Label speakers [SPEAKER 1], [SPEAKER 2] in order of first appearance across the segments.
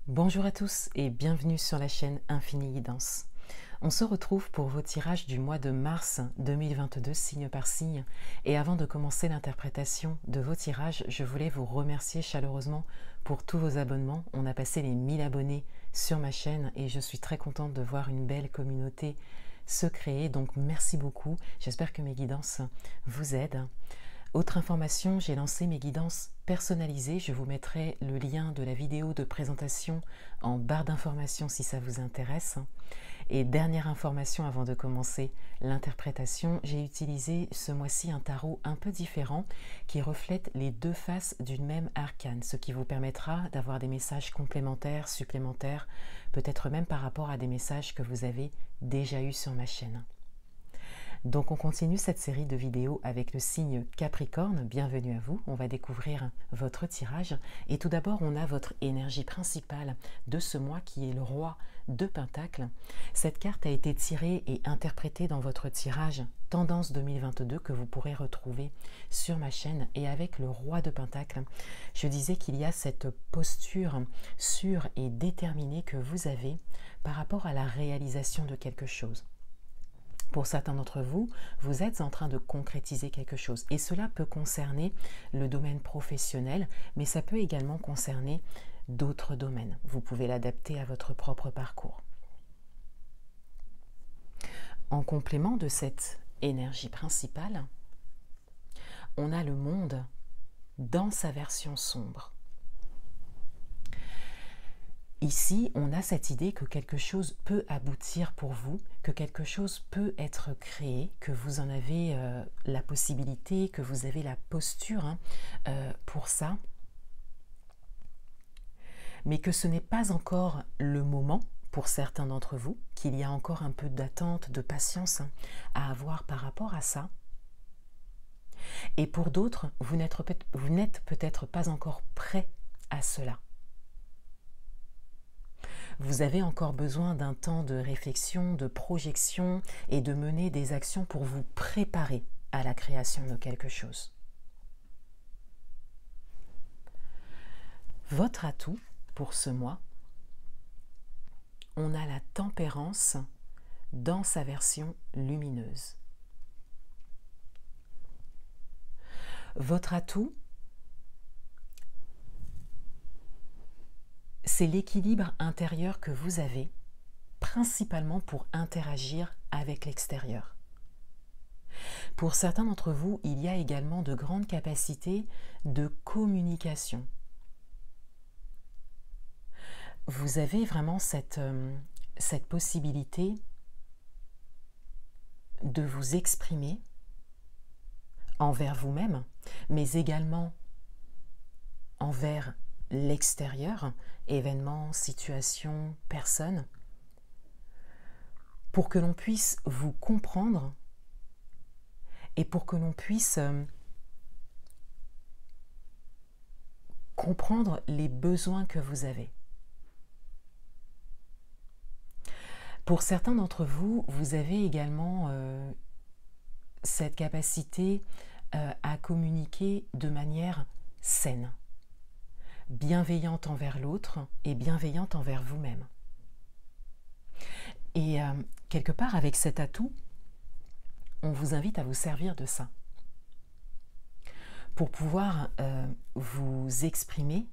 [SPEAKER 1] Bonjour à tous et bienvenue sur la chaîne Infini Guidance. On se retrouve pour vos tirages du mois de mars 2022 signe par signe, et avant de commencer l'interprétation de vos tirages, je voulais vous remercier chaleureusement pour tous vos abonnements. On a passé les 1000 abonnés sur ma chaîne et je suis très contente de voir une belle communauté se créer, donc merci beaucoup. J'espère que mes guidances vous aident. Autre information, j'ai lancé mes guidances personnalisées. Je vous mettrai le lien de la vidéo de présentation en barre d'informations si ça vous intéresse. Et dernière information avant de commencer l'interprétation, j'ai utilisé ce mois-ci un tarot un peu différent qui reflète les deux faces d'une même arcane, ce qui vous permettra d'avoir des messages complémentaires, supplémentaires, peut-être même par rapport à des messages que vous avez déjà eus sur ma chaîne. Donc on continue cette série de vidéos avec le signe Capricorne. Bienvenue à vous, on va découvrir votre tirage. Et tout d'abord, on a votre énergie principale de ce mois qui est le roi de Pentacles. Cette carte a été tirée et interprétée dans votre tirage Tendance 2022 que vous pourrez retrouver sur ma chaîne. Et avec le roi de Pentacles, je disais qu'il y a cette posture sûre et déterminée que vous avez par rapport à la réalisation de quelque chose. Pour certains d'entre vous, vous êtes en train de concrétiser quelque chose. Et cela peut concerner le domaine professionnel, mais ça peut également concerner d'autres domaines. Vous pouvez l'adapter à votre propre parcours. En complément de cette énergie principale, on a le monde dans sa version sombre. Ici, on a cette idée que quelque chose peut aboutir pour vous, que quelque chose peut être créé, que vous en avez la possibilité, que vous avez la posture pour ça, mais que ce n'est pas encore le moment pour certains d'entre vous, qu'il y a encore un peu d'attente, de patience à avoir par rapport à ça. Et pour d'autres, vous n'êtes peut-être pas encore prêt à cela. Vous avez encore besoin d'un temps de réflexion, de projection et de mener des actions pour vous préparer à la création de quelque chose. Votre atout pour ce mois, on a la tempérance dans sa version lumineuse. Votre atout, c'est l'équilibre intérieur que vous avez, principalement pour interagir avec l'extérieur. Pour certains d'entre vous, il y a également de grandes capacités de communication. Vous avez vraiment cette possibilité de vous exprimer envers vous-même, mais également envers l'extérieur, événements, situations, personnes, pour que l'on puisse vous comprendre et pour que l'on puisse comprendre les besoins que vous avez. Pour certains d'entre vous, vous avez également cette capacité à communiquer de manière saine, bienveillante envers l'autre et bienveillante envers vous-même. Et quelque part, avec cet atout, on vous invite à vous servir de ça pour pouvoir vous exprimer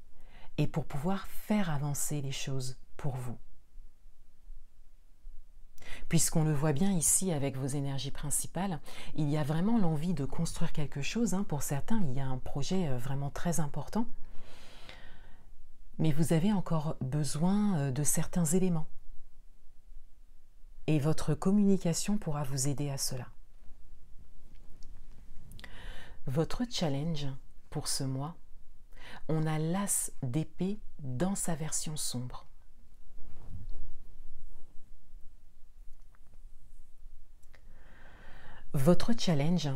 [SPEAKER 1] et pour pouvoir faire avancer les choses pour vous. Puisqu'on le voit bien ici avec vos énergies principales, il y a vraiment l'envie de construire quelque chose. Pour certains, il y a un projet vraiment très important. Mais vous avez encore besoin de certains éléments. Et votre communication pourra vous aider à cela. Votre challenge pour ce mois, on a l'as d'épée dans sa version sombre. Votre challenge,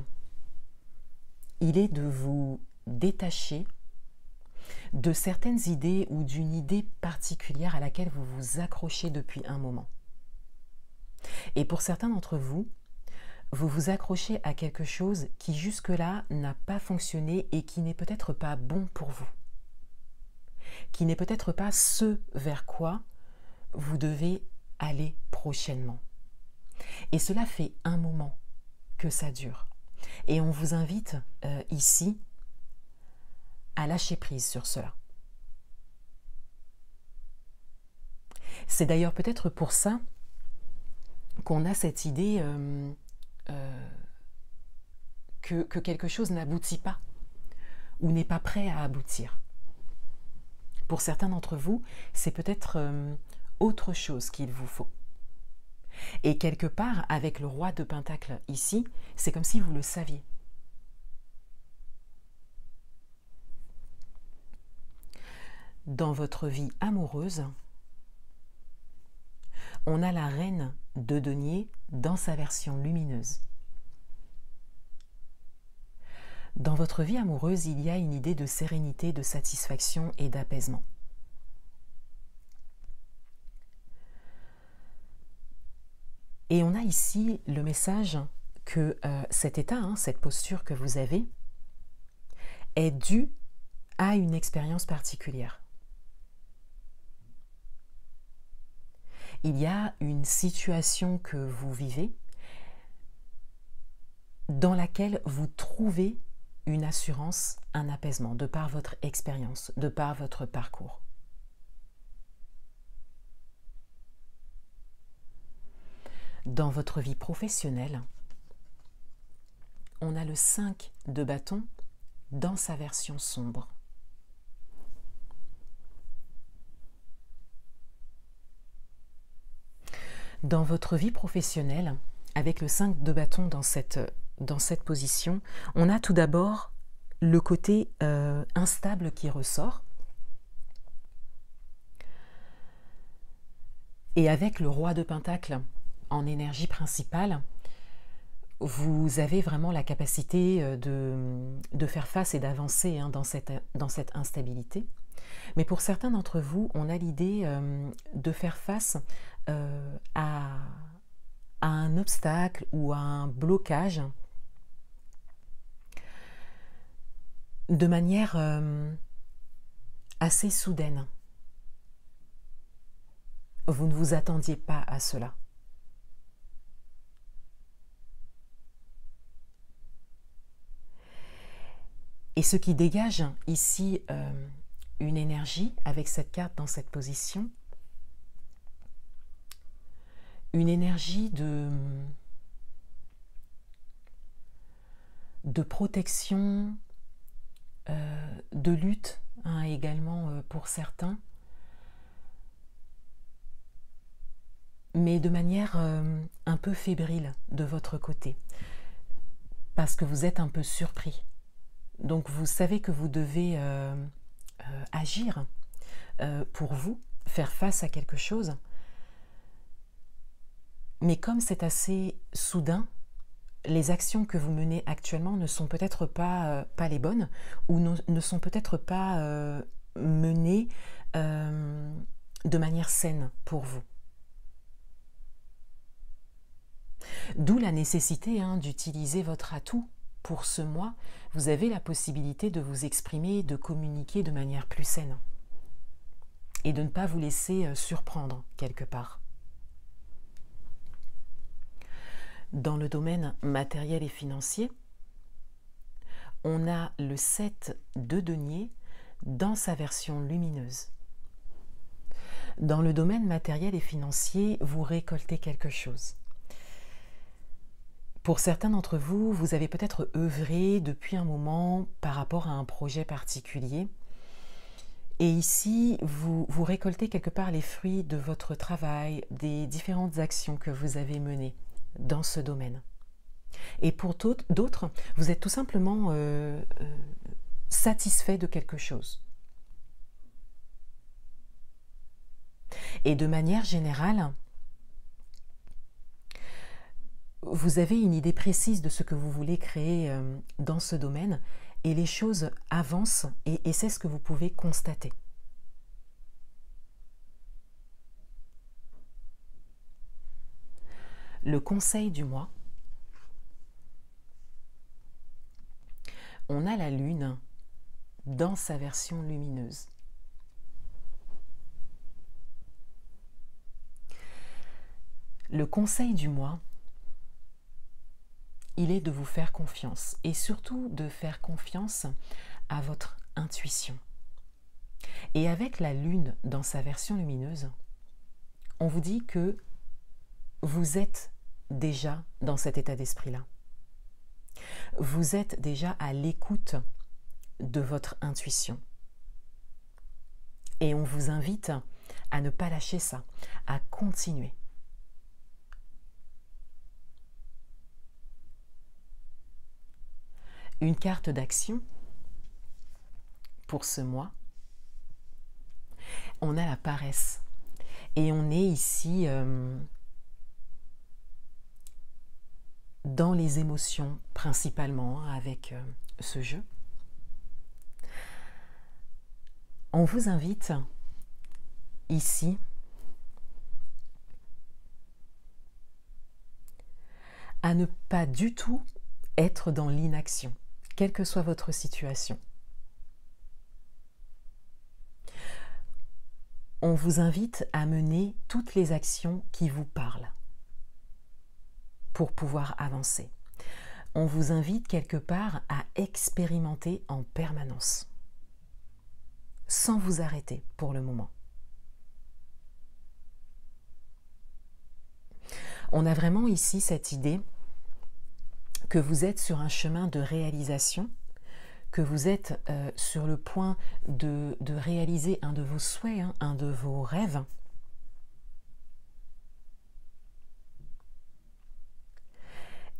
[SPEAKER 1] il est de vous détacher de certaines idées ou d'une idée particulière à laquelle vous vous accrochez depuis un moment. Et pour certains d'entre vous, vous vous accrochez à quelque chose qui jusque-là n'a pas fonctionné et qui n'est peut-être pas bon pour vous. qui n'est peut-être pas ce vers quoi vous devez aller prochainement. Et cela fait un moment que ça dure. Et on vous invite ici à lâcher prise sur cela. C'est d'ailleurs peut-être pour ça qu'on a cette idée que quelque chose n'aboutit pas ou n'est pas prêt à aboutir. Pour certains d'entre vous, c'est peut-être autre chose qu'il vous faut. Et quelque part, avec le roi de Pentacle ici, c'est comme si vous le saviez. Dans votre vie amoureuse, on a la reine de denier dans sa version lumineuse. Dans votre vie amoureuse, il y a une idée de sérénité, de satisfaction et d'apaisement. Et on a ici le message que cet état, cette posture que vous avez, est due à une expérience particulière. Il y a une situation que vous vivez dans laquelle vous trouvez une assurance, un apaisement, de par votre expérience, de par votre parcours. Dans votre vie professionnelle, on a le 5 de bâton dans sa version sombre. Dans votre vie professionnelle, avec le 5 de bâton dans cette position, on a tout d'abord le côté instable qui ressort. Et avec le roi de Pentacle en énergie principale, vous avez vraiment la capacité de faire face et d'avancer dans cette instabilité. Mais pour certains d'entre vous, on a l'idée de faire face à un obstacle ou à un blocage de manière assez soudaine. Vous ne vous attendiez pas à cela. Et ce qui dégage ici une énergie avec cette carte dans cette position, une énergie de protection, de lutte également pour certains, mais de manière un peu fébrile de votre côté, parce que vous êtes un peu surpris. Donc vous savez que vous devez agir pour vous, faire face à quelque chose, mais comme c'est assez soudain, les actions que vous menez actuellement ne sont peut-être pas les bonnes, ou ne sont peut-être pas menées de manière saine pour vous. D'où la nécessité d'utiliser votre atout. Pour ce mois, vous avez la possibilité de vous exprimer, de communiquer de manière plus saine et de ne pas vous laisser surprendre quelque part. Dans le domaine matériel et financier, on a le 7 de denier dans sa version lumineuse. Dans le domaine matériel et financier, vous récoltez quelque chose. Pour certains d'entre vous, vous avez peut-être œuvré depuis un moment par rapport à un projet particulier. Et ici, vous récoltez quelque part les fruits de votre travail, des différentes actions que vous avez menées dans ce domaine. Et pour d'autres, vous êtes tout simplement satisfait de quelque chose. Et de manière générale, vous avez une idée précise de ce que vous voulez créer dans ce domaine et les choses avancent et c'est ce que vous pouvez constater. Le conseil du mois, on a la lune dans sa version lumineuse. Le conseil du mois, il est de vous faire confiance et surtout de faire confiance à votre intuition. Et avec la lune dans sa version lumineuse, on vous dit que vous êtes déjà dans cet état d'esprit-là. Vous êtes déjà à l'écoute de votre intuition. Et on vous invite à ne pas lâcher ça, à continuer. Une carte d'action pour ce mois, on a la paresse. Et on est ici dans les émotions principalement avec ce jeu. On vous invite ici à ne pas du tout être dans l'inaction, quelle que soit votre situation. On vous invite à mener toutes les actions qui vous parlent pour pouvoir avancer. On vous invite quelque part à expérimenter en permanence, sans vous arrêter pour le moment. On a vraiment ici cette idée que vous êtes sur un chemin de réalisation, que vous êtes sur le point de réaliser un de vos souhaits, un de vos rêves.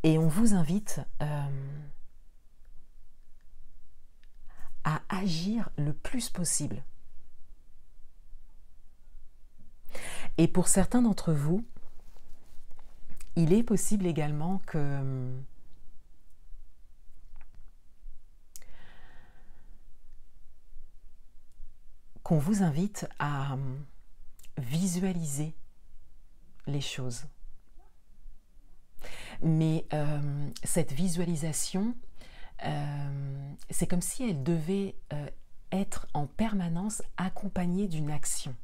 [SPEAKER 1] Et on vous invite à agir le plus possible. Et pour certains d'entre vous, il est possible également qu'on vous invite à visualiser les choses. Mais cette visualisation, c'est comme si elle devait être en permanence accompagnée d'une action.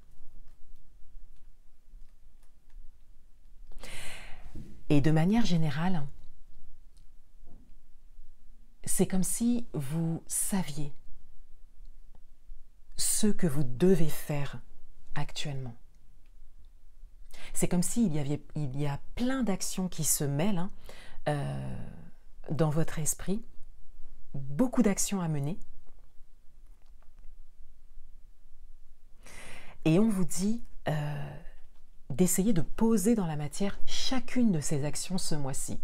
[SPEAKER 1] Et de manière générale, c'est comme si vous saviez ce que vous devez faire actuellement. C'est comme s'il y a plein d'actions qui se mêlent dans votre esprit, beaucoup d'actions à mener. Et on vous dit d'essayer de poser dans la matière chacune de ces actions ce mois-ci.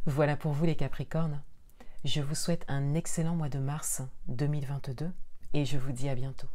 [SPEAKER 1] Voilà pour vous les Capricornes. Je vous souhaite un excellent mois de mars 2022 et je vous dis à bientôt.